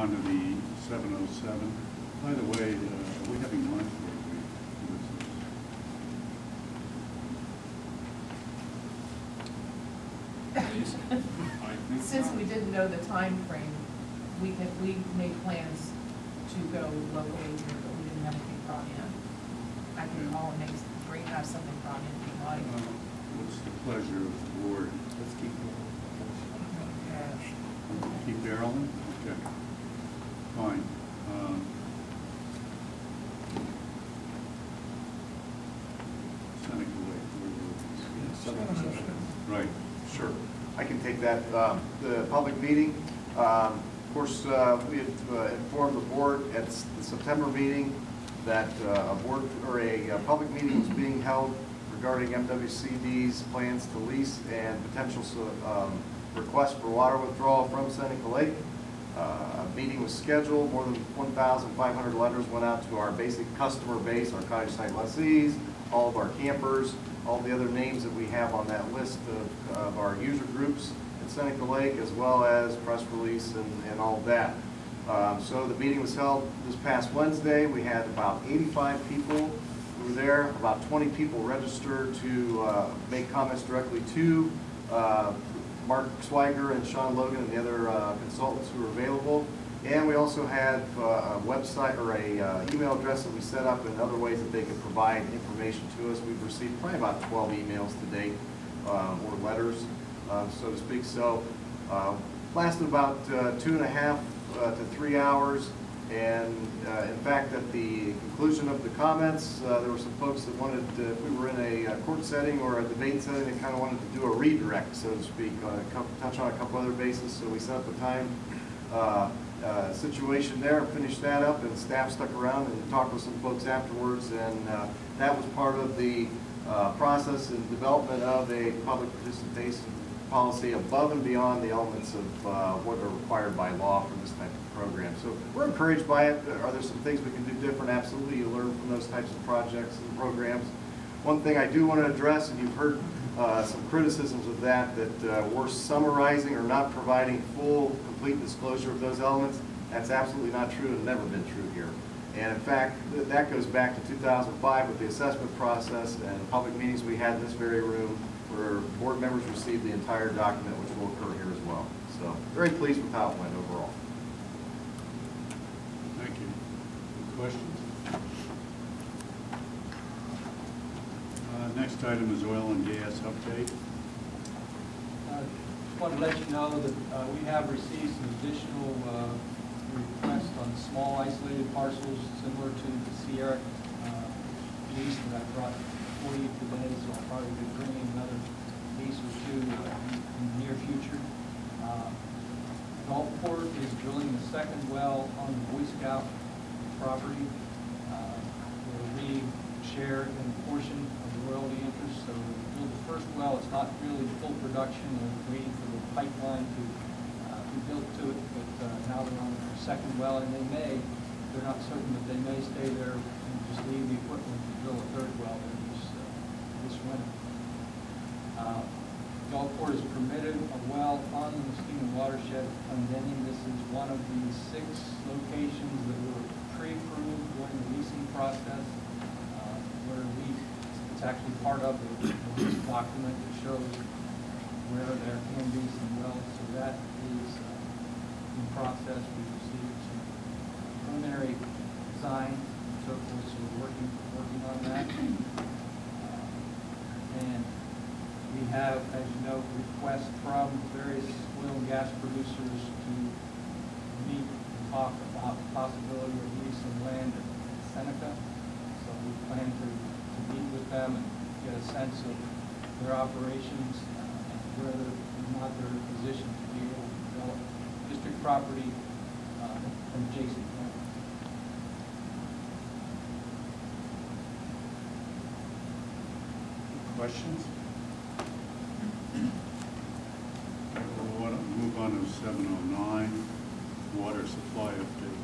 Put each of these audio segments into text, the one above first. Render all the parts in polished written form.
on to the 707. By the way, are we having lunch or are we? Since we didn't know the time frame, we made plans to go locally here, but we didn't have anything brought in. I can call and have something brought in if you like. What's the pleasure of the board? Let's keep going. Keep barreling? Okay. Fine. Seneca Lake. Right. Sure, I can take that. The public meeting, of course, we had informed the board at the September meeting that a public meeting was being held regarding MWCD's plans to lease and potential request for water withdrawal from Seneca Lake. A meeting was scheduled. More than 1,500 letters went out to our basic customer base, our cottage site lessees, all of our campers, all the other names that we have on that list of our user groups at Seneca Lake, as well as press release and all of that. So the meeting was held this past Wednesday. We had about 85 people who were there, about 20 people registered to make comments directly to Mark Swiger and Sean Logan and the other consultants who were available. And we also had a website or a email address that we set up and other ways that they could provide information to us. We've received probably about 12 emails to date, or letters, so to speak. So lasted about 2.5 to 3 hours. And in fact, at the conclusion of the comments, there were some folks that wanted to, if we were in a court setting or a debate setting, they kind of wanted to do a redirect, so to speak, touch on a couple other bases. So we set up a time situation there, finished that up, and staff stuck around and talked with some folks afterwards, and that was part of the process and development of a public participation policy above and beyond the elements of what are required by law for this type of program. So we're encouraged by it. Are there some things we can do different? Absolutely. You learn from those types of projects and programs. One thing I do want to address, and you've heard some criticisms of that we're summarizing or not providing full, complete disclosure of those elements. That's absolutely not true and never been true here. And in fact, that goes back to 2005 with the assessment process and the public meetings we had in this very room where board members received the entire document, which will occur here as well. So very pleased with how it went overall. Thank you. Any questions? Next item is oil and gas update. Just want to let you know that we have received some additional requests on small isolated parcels similar to the Sierra lease that I brought for you today, so I'll probably be bringing another lease or two in the near future. Gulfport is drilling the second well on the Boy Scout property where we share in a portion of the royalty interest. So we'll the first well, it's not really full production. We're waiting for the pipeline to be built to it, but now they're on their second well, and they're not certain that they may stay there and just leave the equipment to drill a third well this winter. Gulfport has permitted a well on the Muskegon watershed condemning. This is one of the 6 locations that were pre-approved during the leasing process, where it's actually part of the lease document that shows where there can be some wells. So that is in process. We've received some preliminary designs and so forth, so we're working on that. And we have, as you know, requests from various oil and gas producers to meet and talk about the possibility of leasing land at Seneca. So we plan to meet with them and get a sense of their operations and whether or not they're in a position to be able to develop district property from adjacent land. Questions? We'll move on to 709, water supply update.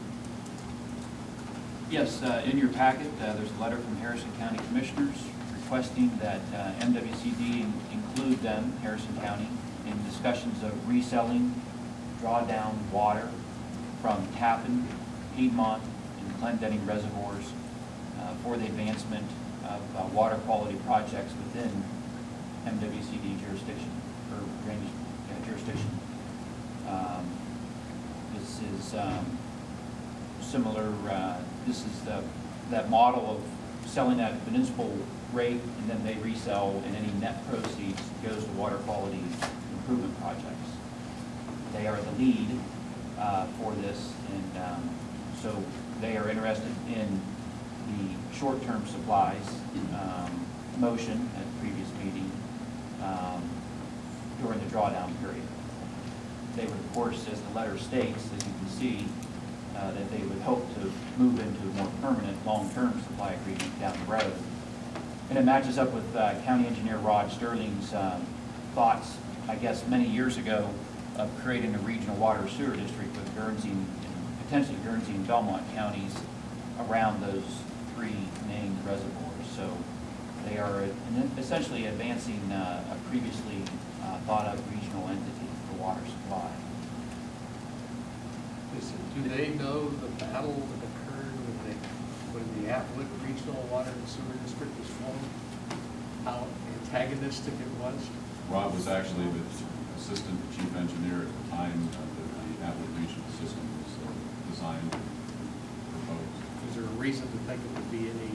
Yes, in your packet, there's a letter from Harrison County Commissioners requesting that MWCD include them, Harrison County, in discussions of reselling drawdown water from Tappan, Piedmont, and Clendenning reservoirs for the advancement of water quality projects within MWCD jurisdiction, or drainage jurisdiction. This is similar, this is that model of selling at a municipal rate, and then they resell, and any net proceeds goes to water quality improvement projects. They are the lead for this, and so they are interested in the short-term supplies motion at the previous meeting during the drawdown period. They would, of course, as the letter states, as you can see, that they would hope to move into a more permanent, long-term supply agreement down the road. And it matches up with County Engineer Rod Sterling's thoughts, I guess, many years ago of creating a regional water sewer district with Guernsey and potentially Guernsey and Belmont counties around those three named reservoirs. So they are essentially advancing a previously thought of regional entity for water supply. Do they know the battle that occurred when the Atwood Regional Water and Sewer District was formed? How antagonistic it was? Rob was actually the assistant chief engineer at the time that the Atwood Regional System was designed and proposed. Is there a reason to think it would be any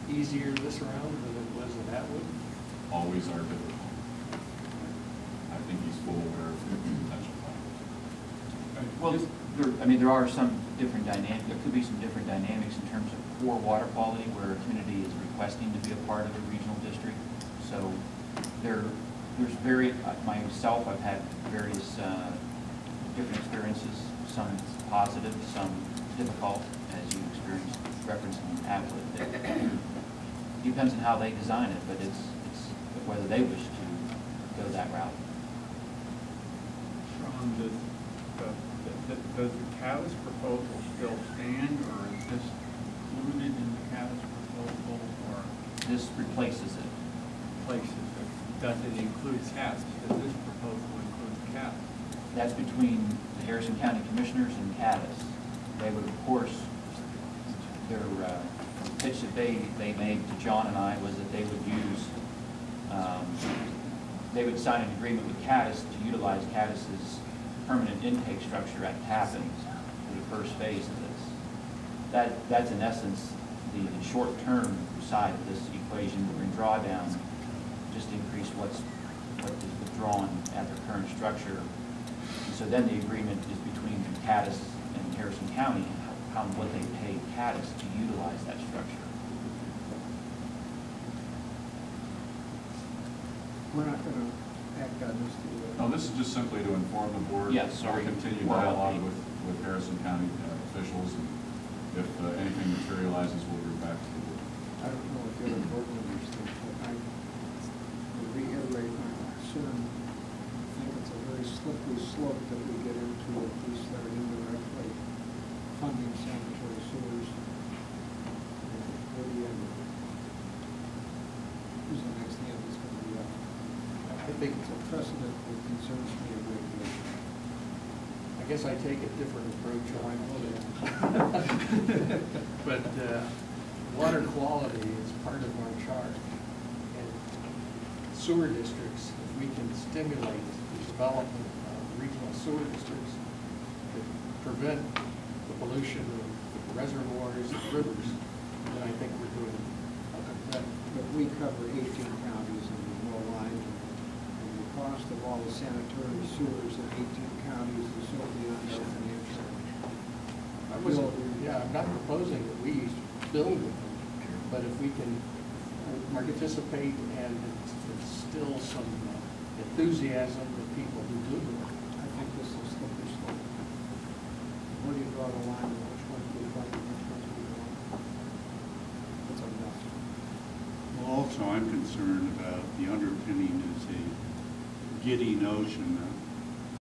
easier this round than it was in Atwood? Always are difficult. I think he's full aware of the potential problems. Well, there are some different dynamics. There could be some different dynamics in terms of poor water quality, where a community is requesting to be a part of a regional district. So there's myself, I've had various different experiences. Some positive, some difficult, as you experienced referencing Atwood. It depends on how they design it, but it's whether they wish to go that route. Does the CADIS proposal still stand, or is this included in the CADIS proposal, or This replaces it. places it? Does it include CADIS? Does this proposal include CADIS? That's between the Harrison County Commissioners and CADIS. They would, of course, their pitch that they made to John and I was that they would use, they would sign an agreement with CADIS to utilize CADIS's permanent intake structure at Tappan for the first phase of this. That's in essence the short-term side of this equation. We're in drawdown, just increase what is withdrawn at their current structure. And so then the agreement is between CADIS and Harrison County, what they pay CADIS to utilize that structure. We're not going to act on this today. No, this is just simply to inform the board. Yes, sorry. We'll continue Well, dialogue with Harrison County officials, and if anything materializes, we'll get back to the board. I don't know if the other board members think, but I would reiterate my concern. I think it's a very slippery slope that we get into if we start indirectly funding sanitary sewers. Where do you end it? Who's the next hand that's going to be up? I think it's a precedent that concerns me a great deal. I guess I take a different approach on it. But water quality is part of our charge. And sewer districts, if we can stimulate the development of regional sewer districts to prevent the pollution of the reservoirs and rivers, then I think we're doing a good thing. But we cover 18 counties in the low line, and the cost of all the sanitary sewers in 18 counties is so beyond our financial. I'm not proposing that we build with them, but if we can participate and instill some enthusiasm with people who do it. I think this is slippery slope. Where do you draw the line, which ones we fund and which ones we don't? It's a mess. Well, also, I'm concerned about the underpinning is a giddy notion